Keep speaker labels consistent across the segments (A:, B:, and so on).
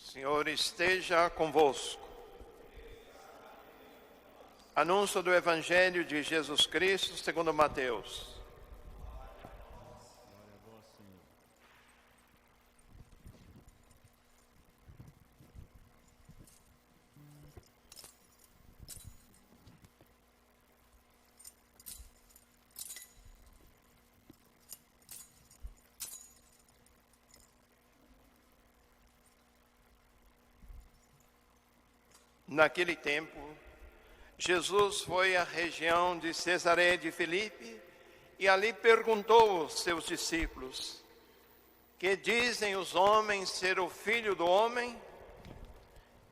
A: Senhor esteja convosco. Anúncio do Evangelho de Jesus Cristo segundo Mateus. Naquele tempo, Jesus foi à região de Cesareia de Filipe e ali perguntou aos seus discípulos: que dizem os homens ser o Filho do Homem?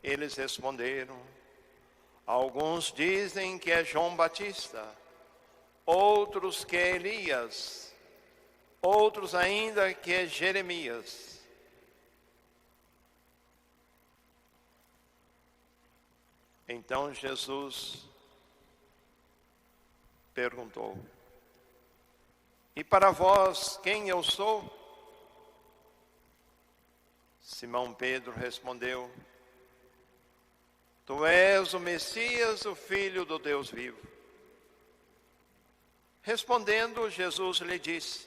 A: Eles responderam: alguns dizem que é João Batista, outros que é Elias, outros ainda que é Jeremias. Então Jesus perguntou: e para vós quem eu sou? Simão Pedro respondeu: tu és o Messias, o Filho do Deus vivo. Respondendo, Jesus lhe disse: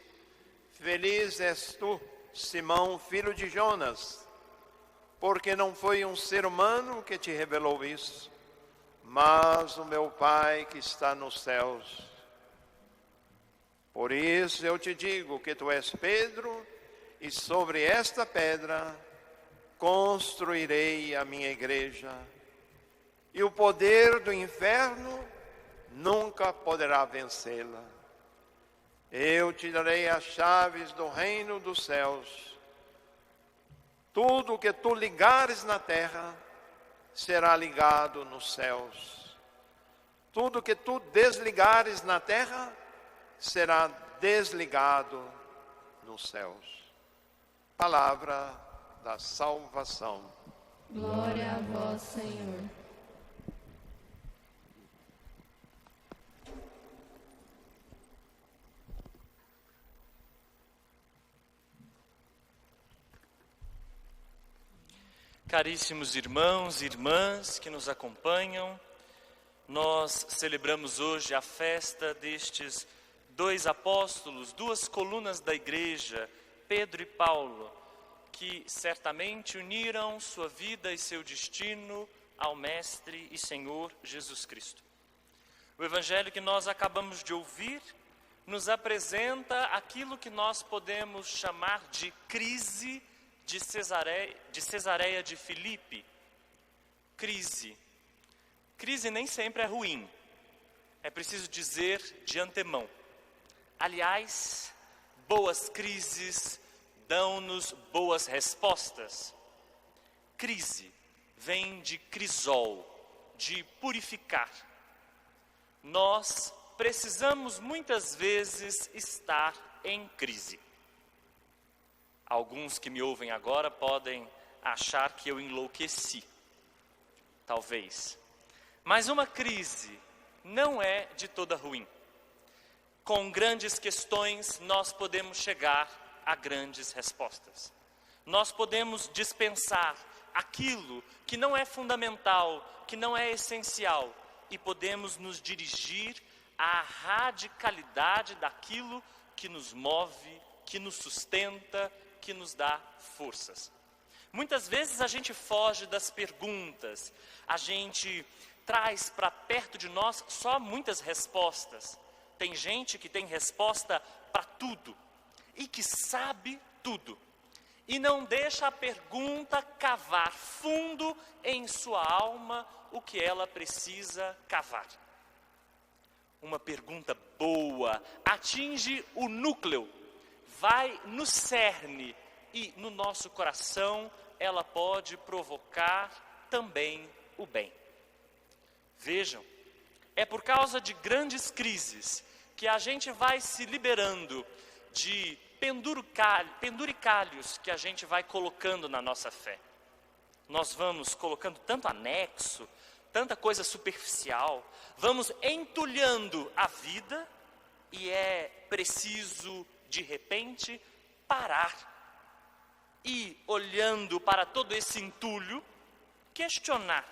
A: feliz és tu, Simão, filho de Jonas, porque não foi um ser humano que te revelou isso, mas o meu Pai que está nos céus. Por isso eu te digo que tu és Pedro, e sobre esta pedra construirei a minha igreja, e o poder do inferno nunca poderá vencê-la. Eu te darei as chaves do reino dos céus. Tudo o que tu ligares na terra será ligado nos céus. Tudo o que tu desligares na terra será desligado nos céus. Palavra da salvação.
B: Glória a vós, Senhor.
C: Caríssimos irmãos e irmãs que nos acompanham, nós celebramos hoje a festa destes dois apóstolos, duas colunas da igreja, Pedro e Paulo, que certamente uniram sua vida e seu destino ao Mestre e Senhor Jesus Cristo. O Evangelho que nós acabamos de ouvir nos apresenta aquilo que nós podemos chamar de crise de Cesareia de Filipe. Crise. Crise nem sempre é ruim, é preciso dizer de antemão. Aliás, boas crises dão-nos boas respostas. Crise vem de crisol, de purificar. Nós precisamos muitas vezes estar em crise. Alguns que me ouvem agora podem achar que eu enlouqueci, talvez. Mas uma crise não é de toda ruim. Com grandes questões nós podemos chegar a grandes respostas. Nós podemos dispensar aquilo que não é fundamental, que não é essencial, e podemos nos dirigir à radicalidade daquilo que nos move, que nos sustenta, que nos dá forças. Muitas vezes a gente foge das perguntas, a gente traz para perto de nós só muitas respostas. Tem gente que tem resposta para tudo e que sabe tudo e não deixa a pergunta cavar fundo em sua alma o que ela precisa cavar. Uma pergunta boa atinge o núcleo, vai no cerne, e no nosso coração ela pode provocar também o bem. Vejam, é por causa de grandes crises que a gente vai se liberando de penduricalhos que a gente vai colocando na nossa fé. Nós vamos colocando tanto anexo, tanta coisa superficial, vamos entulhando a vida e é preciso, de repente, parar e olhando para todo esse entulho, questionar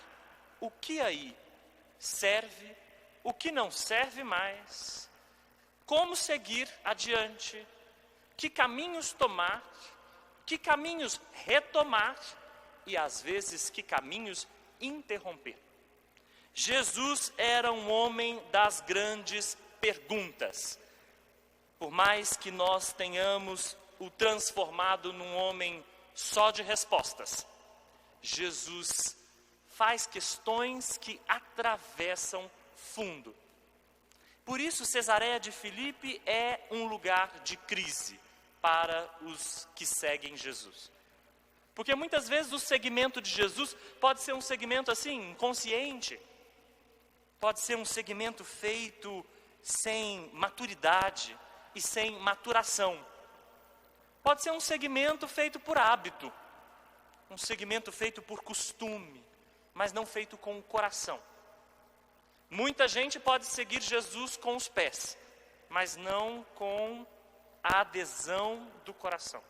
C: o que aí serve, o que não serve mais, como seguir adiante, que caminhos tomar, que caminhos retomar e às vezes que caminhos interromper. Jesus era um homem das grandes perguntas. Por mais que nós tenhamos o transformado num homem só de respostas, Jesus faz questões que atravessam fundo. Por isso, Cesareia de Filipe é um lugar de crise para os que seguem Jesus. Porque muitas vezes o seguimento de Jesus pode ser um segmento assim, inconsciente. Pode ser um segmento feito sem maturidade e sem maturação. Pode ser um segmento feito por hábito. Um segmento feito por costume, mas não feito com o coração. Muita gente pode seguir Jesus com os pés, mas não com a adesão do coração.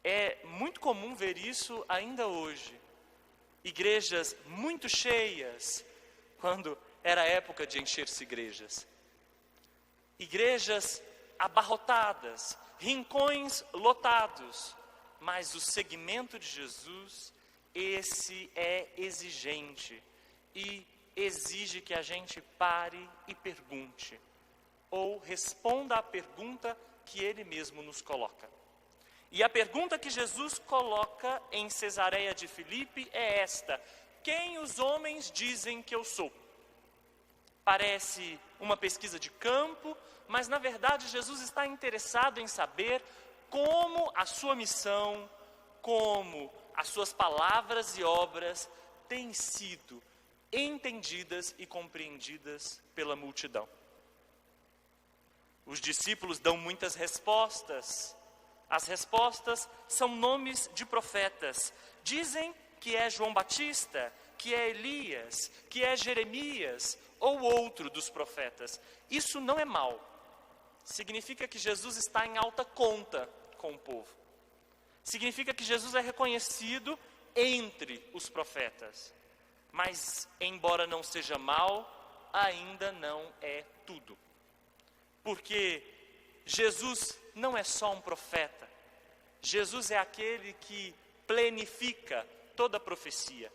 C: É muito comum ver isso ainda hoje. Igrejas muito cheias, quando era época de encher-se igrejas. Igrejas abarrotadas, rincões lotados, mas o seguimento de Jesus, esse é exigente e exige que a gente pare e pergunte, ou responda à pergunta que ele mesmo nos coloca. E a pergunta que Jesus coloca em Cesareia de Filipe é esta: quem os homens dizem que eu sou? Parece uma pesquisa de campo, mas na verdade Jesus está interessado em saber como a sua missão, como as suas palavras e obras têm sido entendidas e compreendidas pela multidão. Os discípulos dão muitas respostas. As respostas são nomes de profetas. Dizem que é João Batista, que é Elias, que é Jeremias ou outro dos profetas. Isso não é mal. Significa que Jesus está em alta conta com o povo. Significa que Jesus é reconhecido entre os profetas. Mas, embora não seja mal, ainda não é tudo. Porque Jesus não é só um profeta. Jesus é aquele que plenifica toda a profecia.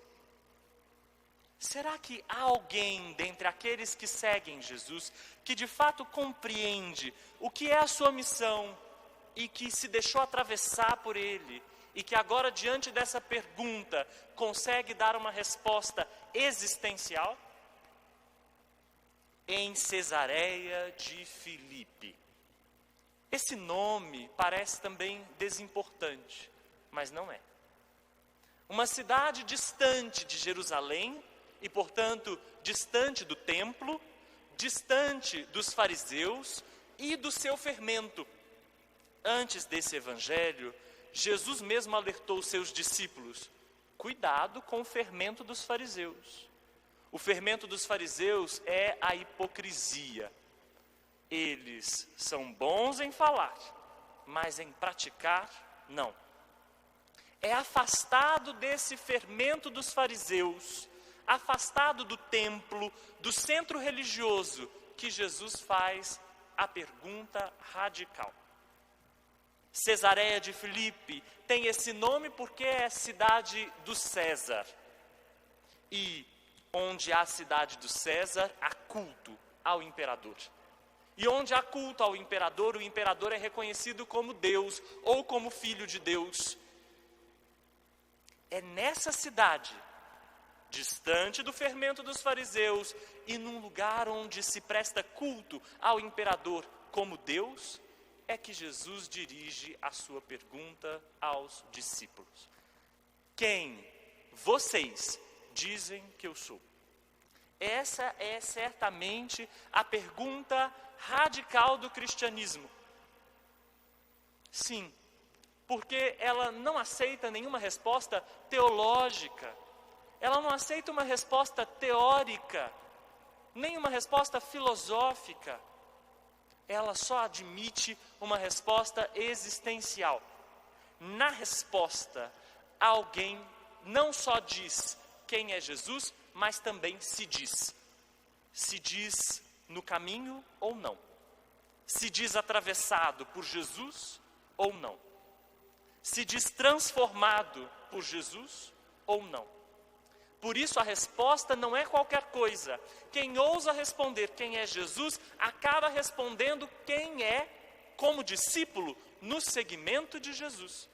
C: Será que há alguém dentre aqueles que seguem Jesus que de fato compreende o que é a sua missão e que se deixou atravessar por ele e que agora, diante dessa pergunta, consegue dar uma resposta existencial? Em Cesareia de Filipe. Esse nome parece também desimportante, mas não é. Uma cidade distante de Jerusalém e, portanto, distante do templo, distante dos fariseus e do seu fermento. Antes desse evangelho, Jesus mesmo alertou os seus discípulos: cuidado com o fermento dos fariseus. O fermento dos fariseus é a hipocrisia. Eles são bons em falar, mas em praticar, não. É afastado desse fermento dos fariseus, afastado do templo, do centro religioso, que Jesus faz a pergunta radical. Cesareia de Filipe tem esse nome porque é cidade do César. E onde há cidade do César, há culto ao imperador. E onde há culto ao imperador, o imperador é reconhecido como Deus ou como filho de Deus. É nessa cidade, distante do fermento dos fariseus e num lugar onde se presta culto ao imperador como Deus, é que Jesus dirige a sua pergunta aos discípulos: quem vocês dizem que eu sou? Essa é certamente a pergunta radical do cristianismo. Sim, porque ela não aceita nenhuma resposta teológica, ela não aceita uma resposta teórica, nem uma resposta filosófica. Ela só admite uma resposta existencial. na resposta, alguém não só diz quem é Jesus, mas também se diz. Se diz no caminho ou não. Se diz atravessado por Jesus ou não. Se diz transformado por Jesus ou não. Por isso a resposta não é qualquer coisa. Quem ousa responder quem é Jesus, acaba respondendo quem é, como discípulo, no seguimento de Jesus.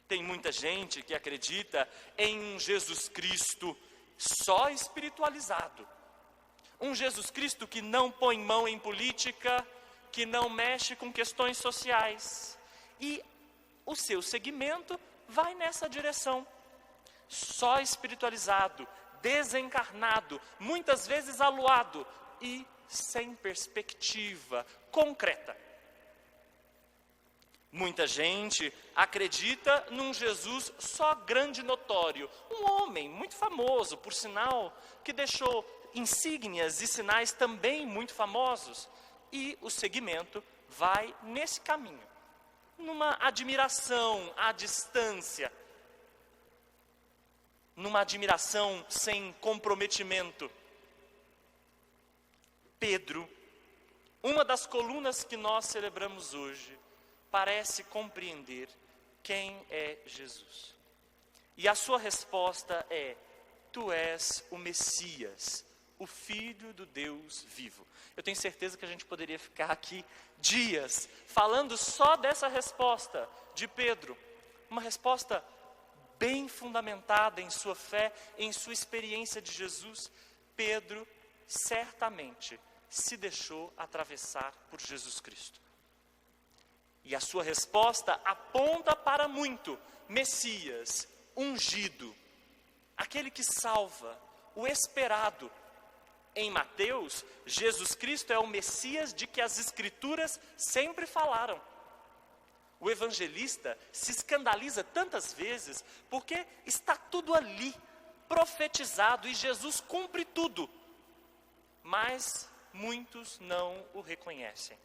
C: Tem muita gente que acredita em um Jesus Cristo só espiritualizado. Um Jesus Cristo que não põe mão em política, que não mexe com questões sociais. E o seu segmento vai nessa direção. Só espiritualizado, desencarnado, muitas vezes aluado e sem perspectiva concreta. Muita gente acredita num Jesus só grande e notório. Um homem muito famoso, por sinal, que deixou insígnias e sinais também muito famosos. E o segmento vai nesse caminho. Numa admiração à distância. Numa admiração sem comprometimento. Pedro, uma das colunas que nós celebramos hoje, parece compreender quem é Jesus. E a sua resposta é: tu és o Messias, o Filho do Deus vivo. Eu tenho certeza que a gente poderia ficar aqui dias falando só dessa resposta de Pedro. Uma resposta bem fundamentada em sua fé, em sua experiência de Jesus. Pedro certamente se deixou atravessar por Jesus Cristo. E a sua resposta aponta para muito. Messias, ungido, aquele que salva, o esperado. Em Mateus, Jesus Cristo é o Messias de que as Escrituras sempre falaram. O evangelista se escandaliza tantas vezes porque está tudo ali, profetizado, e Jesus cumpre tudo. Mas muitos não o reconhecem.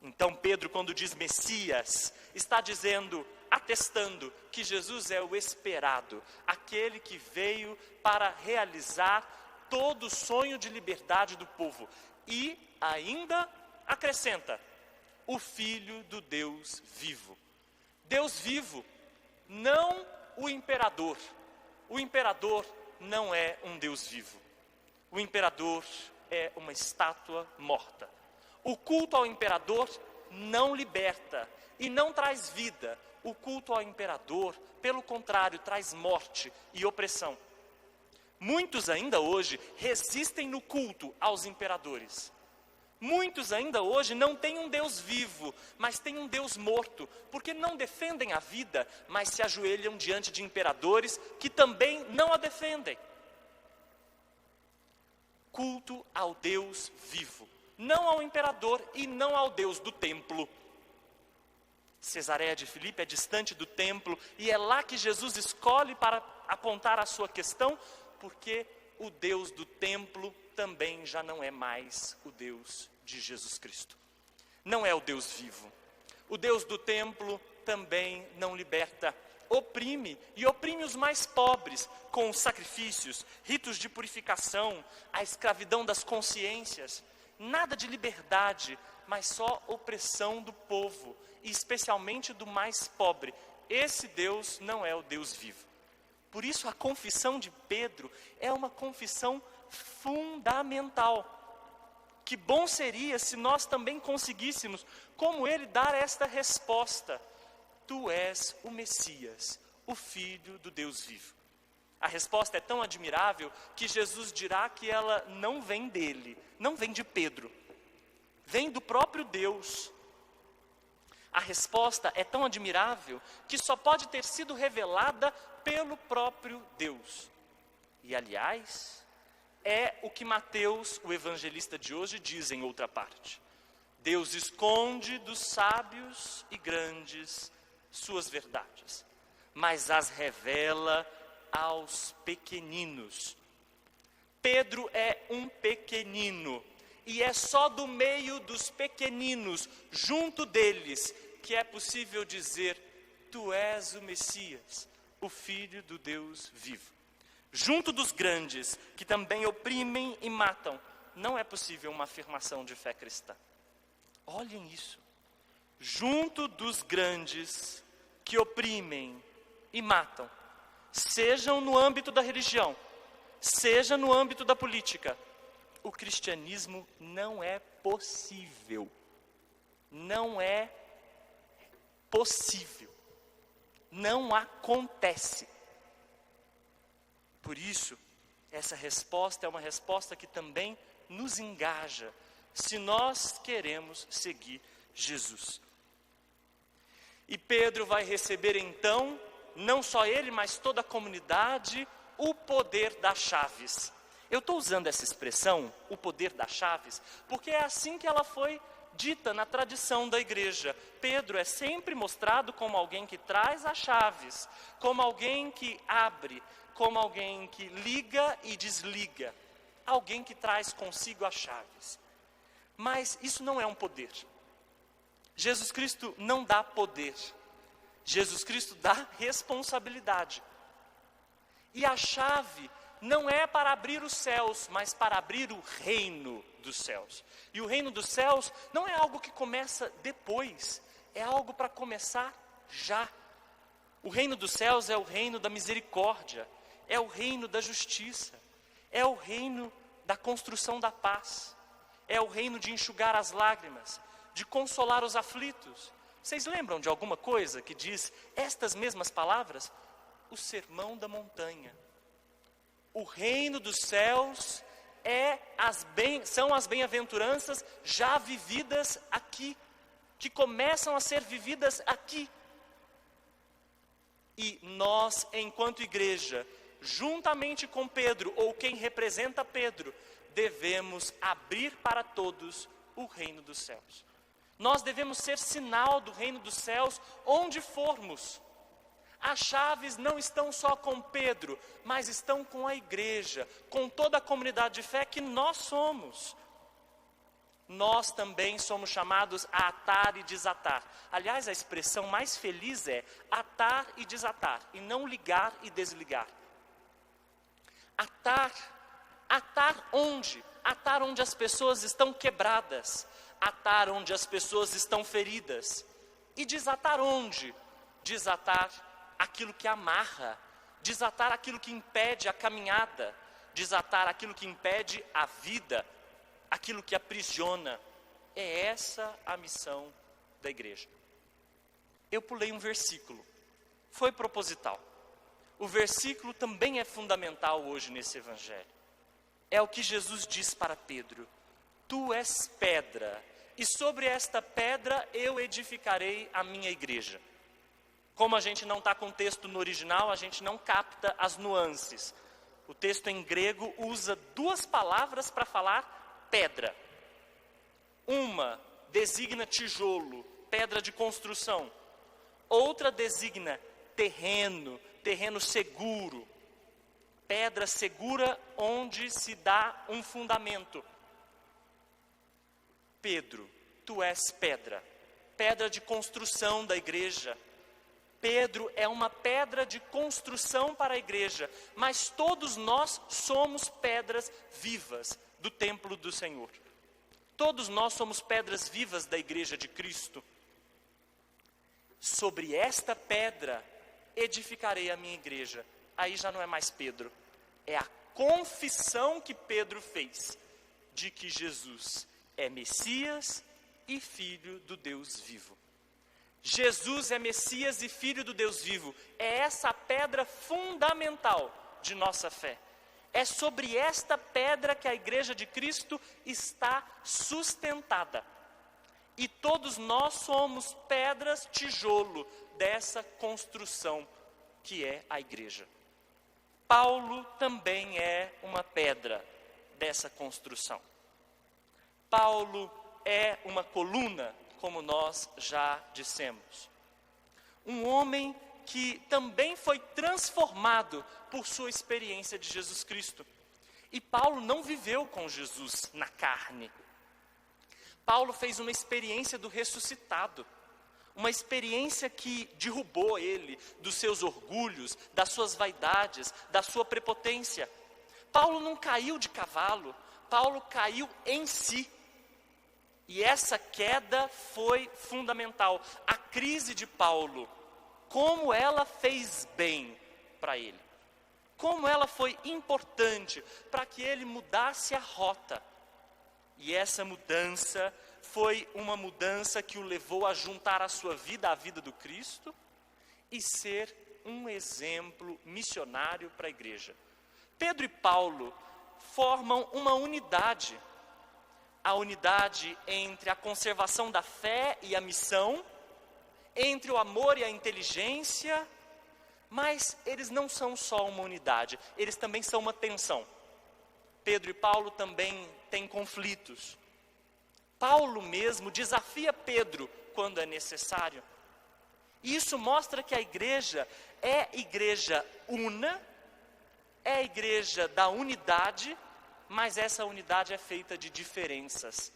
C: Então Pedro, quando diz Messias, está dizendo, atestando que Jesus é o esperado, aquele que veio para realizar todo o sonho de liberdade do povo. E ainda acrescenta, o Filho do Deus vivo. Deus vivo, não o imperador. O imperador não é um Deus vivo. O imperador é uma estátua morta. O culto ao imperador não liberta e não traz vida. O culto ao imperador, pelo contrário, traz morte e opressão. Muitos ainda hoje resistem no culto aos imperadores. Muitos ainda hoje não têm um Deus vivo, mas têm um Deus morto, porque não defendem a vida, mas se ajoelham diante de imperadores que também não a defendem. Culto ao Deus vivo, não ao imperador e não ao Deus do templo. Cesareia de Filipe é distante do templo e é lá que Jesus escolhe para apontar a sua questão, porque o Deus do templo também já não é mais o Deus de Jesus Cristo. Não é o Deus vivo. O Deus do templo também não liberta, oprime e oprime os mais pobres com sacrifícios, ritos de purificação, a escravidão das consciências. Nada de liberdade, mas só opressão do povo, e especialmente do mais pobre. Esse Deus não é o Deus vivo. Por isso a confissão de Pedro é uma confissão fundamental. Que bom seria se nós também conseguíssemos, como ele, dar esta resposta. Tu és o Messias, o Filho do Deus vivo. A resposta é tão admirável que Jesus dirá que ela não vem dele, não vem de Pedro, vem do próprio Deus. A resposta é tão admirável que só pode ter sido revelada pelo próprio Deus. E aliás, é o que Mateus, o evangelista de hoje, diz em outra parte. Deus esconde dos sábios e grandes suas verdades, mas as revela aos pequeninos. Pedro é um pequenino, e é só do meio dos pequeninos, junto deles, que é possível dizer: tu és o Messias, o Filho do Deus vivo. Junto dos grandes, que também oprimem e matam, não é possível uma afirmação de fé cristã. Olhem isso. Junto dos grandes, que oprimem e matam, sejam no âmbito da religião, seja no âmbito da política, o cristianismo não é possível. Não é possível. Não acontece. Por isso, essa resposta é uma resposta que também nos engaja, se nós queremos seguir Jesus. E Pedro vai receber então, não só ele, mas toda a comunidade, o poder das chaves. Eu estou usando essa expressão, o poder das chaves, porque é assim que ela foi dita na tradição da igreja. Pedro é sempre mostrado como alguém que traz as chaves, como alguém que abre, como alguém que liga e desliga, alguém que traz consigo as chaves. Mas isso não é um poder. Jesus Cristo não dá poder. Jesus Cristo dá responsabilidade. E a chave não é para abrir os céus, mas para abrir o reino dos céus. E o reino dos céus não é algo que começa depois, é algo para começar já. O reino dos céus é o reino da misericórdia, é o reino da justiça, é o reino da construção da paz, é o reino de enxugar as lágrimas, de consolar os aflitos. Vocês lembram de alguma coisa que diz estas mesmas palavras? O sermão da montanha. O reino dos céus são as bem-aventuranças já vividas aqui, que começam a ser vividas aqui. E nós, enquanto igreja, juntamente com Pedro, ou quem representa Pedro, devemos abrir para todos o reino dos céus. Nós devemos ser sinal do reino dos céus onde formos. As chaves não estão só com Pedro, mas estão com a igreja, com toda a comunidade de fé que nós somos. Nós também somos chamados a atar e desatar. Aliás, a expressão mais feliz é atar e desatar, e não ligar e desligar. Atar onde? Atar onde as pessoas estão quebradas, atar onde as pessoas estão feridas. E desatar onde? Desatar aquilo que amarra, desatar aquilo que impede a caminhada, desatar aquilo que impede a vida, aquilo que aprisiona. É essa a missão da igreja. Eu pulei um versículo, foi proposital. O versículo também é fundamental hoje nesse evangelho. É o que Jesus diz para Pedro: tu és pedra, e sobre esta pedra eu edificarei a minha igreja. Como a gente não está com o texto no original, a gente não capta as nuances. O texto em grego usa duas palavras para falar pedra. Uma designa tijolo, pedra de construção. Outra designa terreno seguro. Pedra segura onde se dá um fundamento. Pedro, tu és pedra, pedra de construção da igreja. Pedro é uma pedra de construção para a igreja, mas todos nós somos pedras vivas do templo do Senhor. Todos nós somos pedras vivas da igreja de Cristo. Sobre esta pedra edificarei a minha igreja. Aí já não é mais Pedro, é a confissão que Pedro fez de que Jesus é Messias e Filho do Deus vivo. Jesus é Messias e Filho do Deus vivo. É essa a pedra fundamental de nossa fé. É sobre esta pedra que a igreja de Cristo está sustentada. E todos nós somos pedras, tijolo dessa construção que é a igreja. Paulo também é uma pedra dessa construção. Paulo é uma coluna, como nós já dissemos. Um homem que também foi transformado por sua experiência de Jesus Cristo. E Paulo não viveu com Jesus na carne. Paulo fez uma experiência do ressuscitado. Uma experiência que derrubou ele dos seus orgulhos, das suas vaidades, da sua prepotência. Paulo não caiu de cavalo, Paulo caiu em si. E essa queda foi fundamental. A crise de Paulo, como ela fez bem para ele. Como ela foi importante para que ele mudasse a rota. E essa mudança foi uma mudança que o levou a juntar a sua vida à vida do Cristo e ser um exemplo missionário para a igreja. Pedro e Paulo formam uma unidade. A unidade entre a conservação da fé e a missão, entre o amor e a inteligência, mas eles não são só uma unidade, eles também são uma tensão. Pedro e Paulo também têm conflitos. Paulo mesmo desafia Pedro quando é necessário. E isso mostra que a igreja é igreja una, é igreja da unidade, mas essa unidade é feita de diferenças.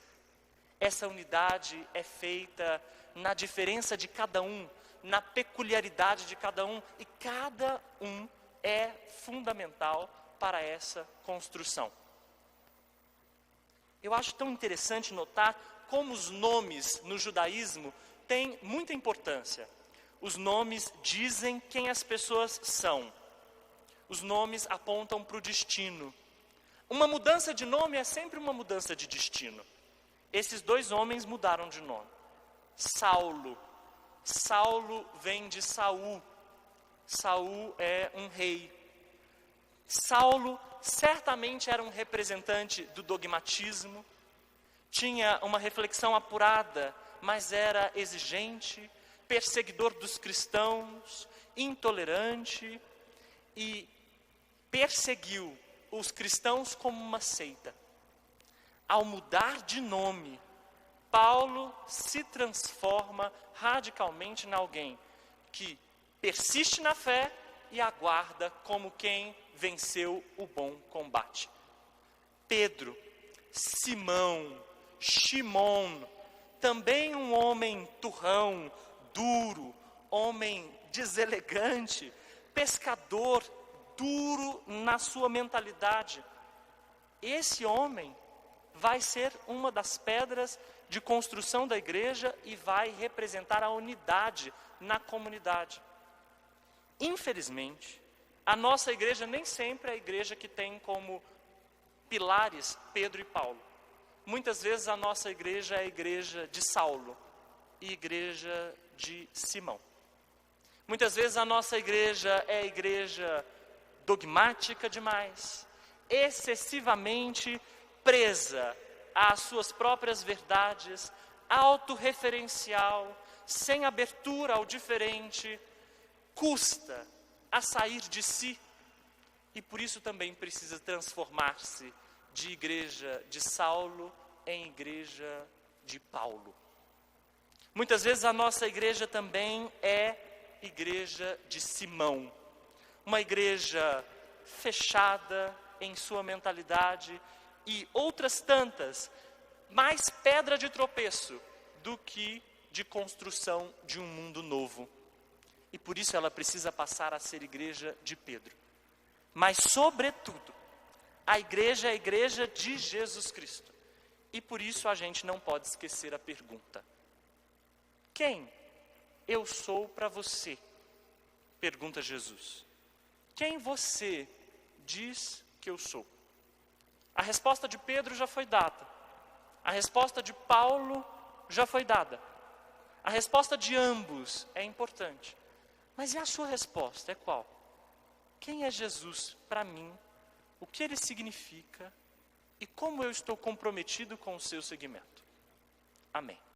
C: Essa unidade é feita na diferença de cada um, na peculiaridade de cada um, e cada um é fundamental para essa construção. Eu acho tão interessante notar como os nomes no judaísmo têm muita importância. Os nomes dizem quem as pessoas são. Os nomes apontam para o destino. Uma mudança de nome é sempre uma mudança de destino. Esses dois homens mudaram de nome. Saulo. Saulo vem de Saul. Saul é um rei. Saulo certamente era um representante do dogmatismo, tinha uma reflexão apurada, mas era exigente, perseguidor dos cristãos, intolerante e perseguiu os cristãos como uma seita. Ao mudar de nome, Paulo se transforma radicalmente em alguém que persiste na fé e aguarda como quem venceu o bom combate. Pedro, Simão, Shimon, também um homem turrão, duro, homem deselegante, pescador, duro na sua mentalidade. Esse homem vai ser uma das pedras de construção da igreja e vai representar a unidade na comunidade. Infelizmente, a nossa igreja nem sempre é a igreja que tem como pilares Pedro e Paulo. Muitas vezes a nossa igreja é a igreja de Saulo e igreja de Simão. Muitas vezes a nossa igreja é a igreja dogmática demais, excessivamente presa às suas próprias verdades, autorreferencial, sem abertura ao diferente, custa a sair de si e por isso também precisa transformar-se de igreja de Saulo em igreja de Paulo. Muitas vezes a nossa igreja também é igreja de Simão, uma igreja fechada em sua mentalidade e outras tantas, mais pedra de tropeço do que de construção de um mundo novo. E por isso ela precisa passar a ser igreja de Pedro. Mas, sobretudo, a igreja é a igreja de Jesus Cristo. E por isso a gente não pode esquecer a pergunta: quem eu sou para você? Pergunta Jesus. Quem você diz que eu sou? A resposta de Pedro já foi dada. A resposta de Paulo já foi dada. A resposta de ambos é importante. Mas e a sua resposta? É qual? Quem é Jesus para mim? O que ele significa? E como eu estou comprometido com o seu seguimento? Amém.